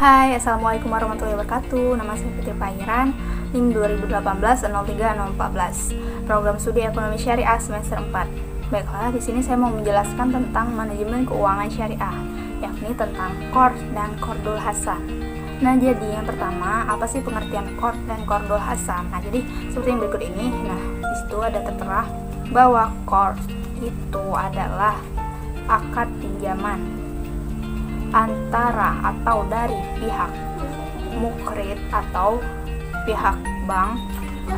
Hai, Assalamualaikum warahmatullahi wabarakatuh. Nama saya Fitri Pangeran, NIM 2018-03-014, Program Studi Ekonomi Syariah semester 4. Baiklah, di sini saya mau menjelaskan tentang manajemen keuangan syariah, yakni tentang qard dan qardul hasan. Nah, jadi yang pertama, apa sih pengertian qard dan qardul hasan? Nah, jadi seperti yang berikut ini. Nah, di situ ada tertera bahwa qard itu adalah akad pinjaman antara atau dari pihak mukrid atau pihak bank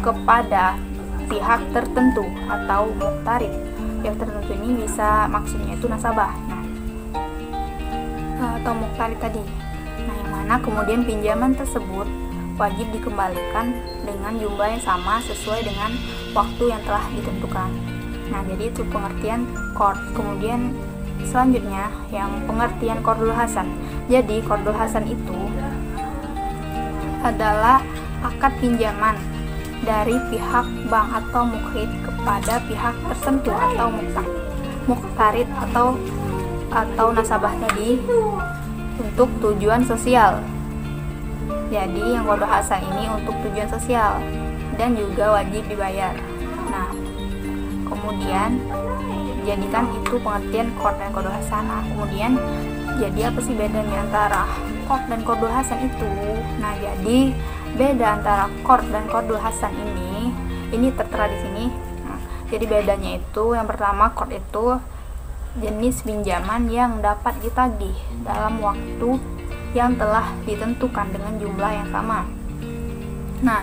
kepada pihak tertentu atau muktarid. Pihak tertentu ini bisa maksudnya itu nasabah, atau muktarid tadi. Nah, yang mana kemudian pinjaman tersebut wajib dikembalikan dengan jumlah yang sama sesuai dengan waktu yang telah ditentukan. Nah, jadi itu pengertian qard. Kemudian selanjutnya yang pengertian qardul hasan. Jadi qardul hasan itu adalah akad pinjaman dari pihak bank atau mukrid kepada pihak tertentu atau muktarid atau nasabah tadi untuk tujuan sosial. Jadi yang qardul hasan ini untuk tujuan sosial dan juga wajib dibayar. Nah, kemudian jadikan itu pengertian qard dan qardul hasan. Kemudian jadi apa sih bedanya antara qard dan qardul hasan itu? Nah, jadi beda antara qard dan qardul hasan ini tertera di sini. Nah, jadi bedanya itu yang pertama, qard itu jenis pinjaman yang dapat ditagih dalam waktu yang telah ditentukan dengan jumlah yang sama. Nah,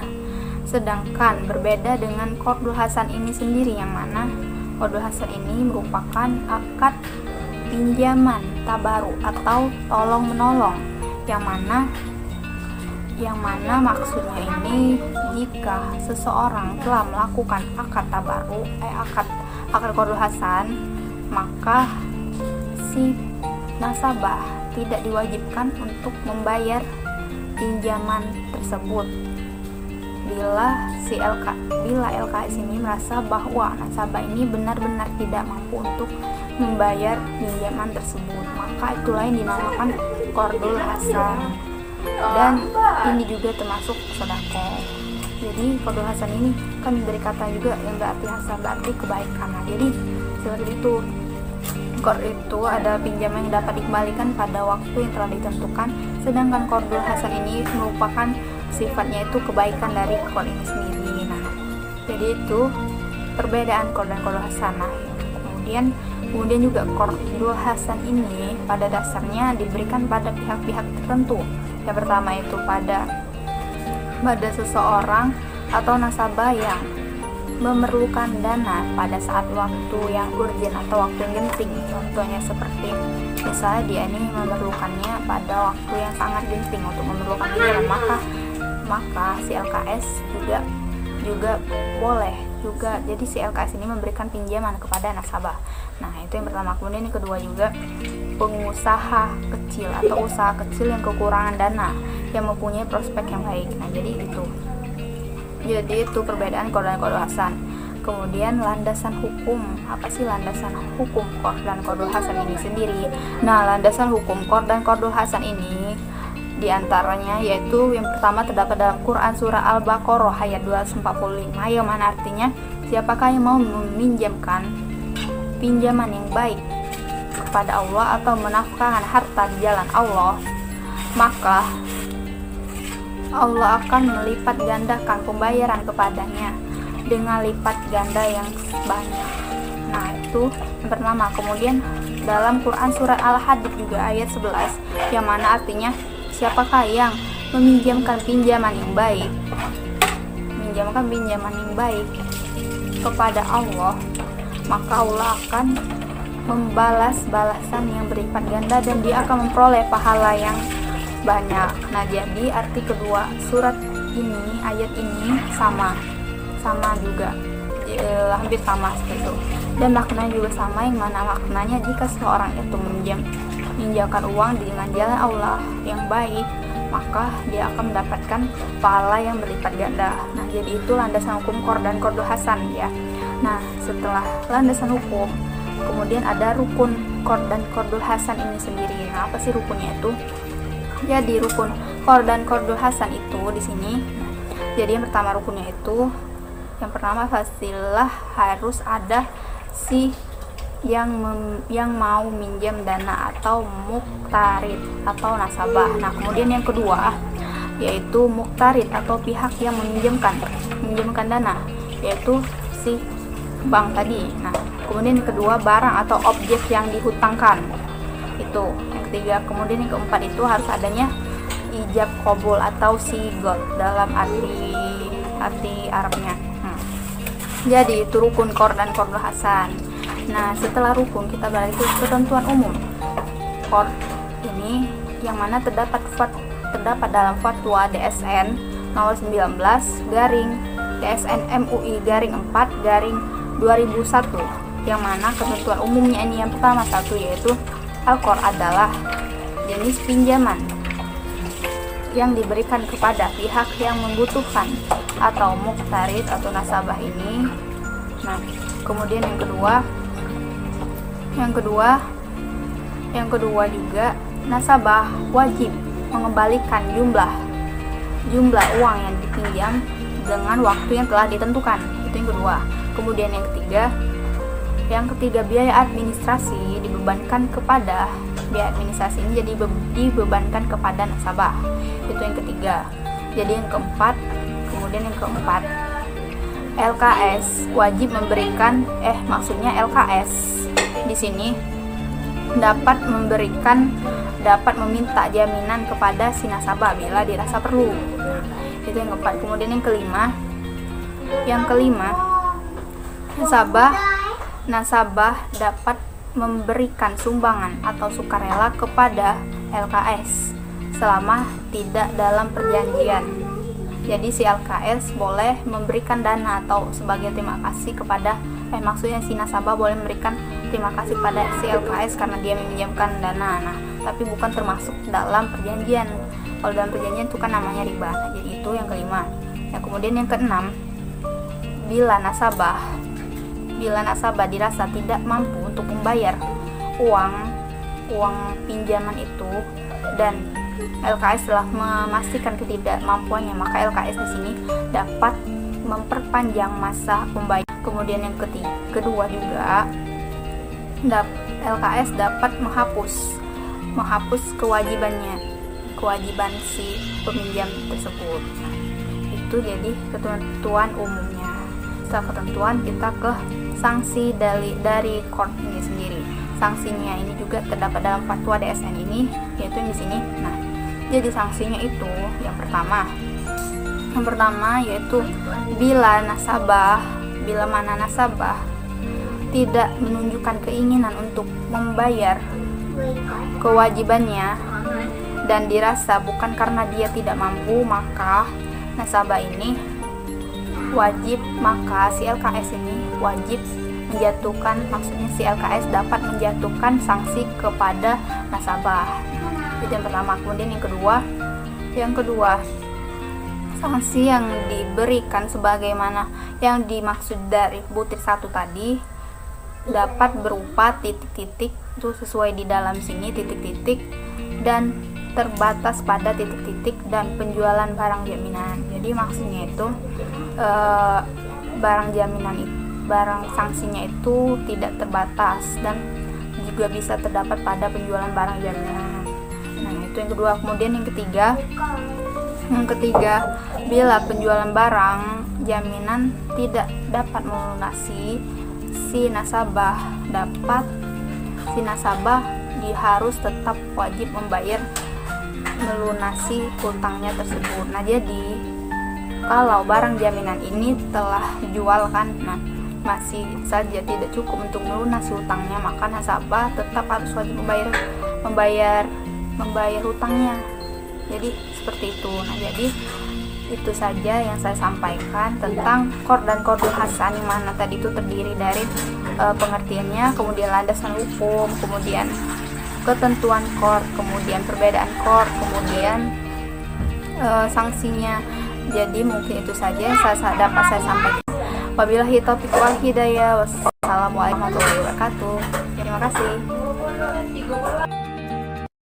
sedangkan berbeda dengan qardul hasan ini sendiri, yang mana qardul hasan ini merupakan akad pinjaman tabaru atau tolong menolong, yang mana maksudnya ini jika seseorang telah melakukan akad tabaru, akad qardul hasan, maka si nasabah tidak diwajibkan untuk membayar pinjaman tersebut bila LKS ini merasa bahwa nasabah ini benar-benar tidak mampu untuk membayar pinjaman tersebut, maka itulah yang dinamakan qardul hasan. Dan ini juga termasuk sedekah. Jadi qardul hasan ini kan dari kata juga yang berarti hasan, berarti kebaikan. Nah, jadi seperti itu. Qard itu ada pinjaman yang dapat dikembalikan pada waktu yang telah ditentukan, sedangkan qardul hasan ini merupakan sifatnya itu kebaikan dari qard ini sendiri. Nah, jadi itu perbedaan qard dan qardul hasan. Nah, kemudian juga qardul hasan ini pada dasarnya diberikan pada pihak-pihak tertentu. Yang pertama itu pada seseorang atau nasabah yang memerlukan dana pada saat waktu yang urgent atau waktu yang genting. Contohnya seperti misalnya dia ini memerlukannya pada waktu yang sangat genting untuk memerlukan pinjaman, maka si LKS juga boleh juga. Jadi si LKS ini memberikan pinjaman kepada nasabah. Nah, itu yang pertama. Kemudian yang kedua juga pengusaha kecil atau usaha kecil yang kekurangan dana yang mempunyai prospek yang baik. Nah, jadi itu perbedaan qard dan qardul hasan. Kemudian landasan hukum. Apa sih landasan hukum qard dan qardul hasan ini sendiri? Nah, landasan hukum qard dan qardul hasan ini diantaranya yaitu yang pertama terdapat dalam Quran surah Al-Baqarah ayat 245, yang mana artinya siapakah yang mau meminjamkan pinjaman yang baik kepada Allah atau menafkahkan harta di jalan Allah, maka Allah akan melipat gandakan pembayaran kepadanya dengan lipat ganda yang banyak. Nah, itu yang pertama. Kemudian dalam Quran surat Al-Hadid juga ayat 11, yang mana artinya siapakah yang meminjamkan pinjaman yang baik kepada Allah, maka Allah akan membalas balasan yang berlipat ganda dan dia akan memperoleh pahala yang banyak. Nah, jadi arti kedua surat ini, ayat ini sama juga, hampir sama seperti itu. Dan maknanya juga sama, yang mana maknanya jika seorang itu meminjamkan uang dengan jalan Allah yang baik, maka dia akan mendapatkan pahala yang berlipat ganda. Nah, jadi itu landasan hukum qard dan qardul hasan ya. Nah, setelah landasan hukum, kemudian ada rukun qard dan qardul hasan ini sendiri. Nah, apa sih rukunnya itu? Jadi rukun qard dan qardul hasan itu di sini. Jadi yang pertama rukunnya itu, yang pertama pastilah harus ada si yang mau minjam dana atau muqtarid atau nasabah. Nah, kemudian yang kedua yaitu muqtarid atau pihak yang meminjamkan dana, yaitu si bank tadi. Nah, kemudian yang kedua barang atau objek yang dihutangkan. Itu yang ketiga. Kemudian yang keempat itu harus adanya ijab qabul atau sigot dalam arti Arabnya. Jadi itu rukun qard dan qardul hasan. Nah, setelah rukun kita balik ke ketentuan umum. Qard ini yang mana terdapat dalam fatwa DSN nomor 19 DSN MUI 4/2001, yang mana ketentuan umumnya ini yang pertama satu yaitu al-qard adalah jenis pinjaman yang diberikan kepada pihak yang membutuhkan atau muqtarid atau nasabah ini. Nah, kemudian yang kedua juga nasabah wajib mengembalikan jumlah uang yang dipinjam dengan waktu yang telah ditentukan. Itu yang kedua. Kemudian yang ketiga biaya administrasi ini jadi dibebankan kepada nasabah. Itu yang ketiga. Jadi yang keempat LKS wajib memberikan LKS di sini dapat meminta jaminan kepada si nasabah bila dirasa perlu. Itu yang keempat. Kemudian yang kelima nasabah dapat memberikan sumbangan atau sukarela kepada LKS selama tidak dalam perjanjian. Jadi si LKS boleh memberikan dana atau sebagai terima kasih kepada maksudnya si nasabah boleh memberikan terima kasih pada si LKS karena dia meminjamkan dana. Nah, tapi bukan termasuk dalam perjanjian. Kalau dalam perjanjian itu kan namanya riba. Nah, jadi itu yang kelima. Ya, kemudian yang keenam, bila nasabah dirasa tidak mampu untuk membayar uang pinjaman itu dan LKS telah memastikan ketidakmampuannya, maka LKS di sini dapat memperpanjang masa pembayaran. Kemudian yang kedua juga LKS dapat menghapus kewajiban si peminjam tersebut. Itu jadi ketentuan umumnya. Setelah ketentuan kita ke sanksi dari qard ini sendiri. Sanksinya ini juga terdapat dalam fatwa DSN ini, yaitu yang di sini. Nah, jadi sanksinya itu yang pertama yaitu bila mana nasabah tidak menunjukkan keinginan untuk membayar kewajibannya dan dirasa bukan karena dia tidak mampu, maka si LKS ini wajib menjatuhkan, maksudnya si LKS dapat menjatuhkan sanksi kepada nasabah. Itu yang pertama. Kemudian yang kedua sanksi yang diberikan sebagaimana yang dimaksud dari butir 1 tadi dapat berupa titik-titik, itu sesuai di dalam sini titik-titik, dan terbatas pada titik-titik dan penjualan barang jaminan. Jadi maksudnya itu barang sanksinya itu tidak terbatas dan juga bisa terdapat pada penjualan barang jaminan. Nah, itu yang kedua. Kemudian yang ketiga, bila penjualan barang jaminan tidak dapat melunasi si nasabah harus tetap wajib melunasi hutangnya tersebut. Nah, jadi kalau barang jaminan ini telah dijualkan, nah masih saja tidak cukup untuk melunasi hutangnya, maka nasabah tetap harus wajib membayar hutangnya. Jadi seperti itu. Nah, jadi itu saja yang saya sampaikan tentang qard dan qardul hasan, yang mana tadi itu terdiri dari pengertiannya, kemudian landasan hukum, kemudian ketentuan qard, kemudian perbedaan qard, kemudian sanksinya. Jadi mungkin itu saja yang dapat saya sampaikan. Wabillahi taufiq wal hidayah. Wassalamualaikum warahmatullahi wabarakatuh. Terima kasih.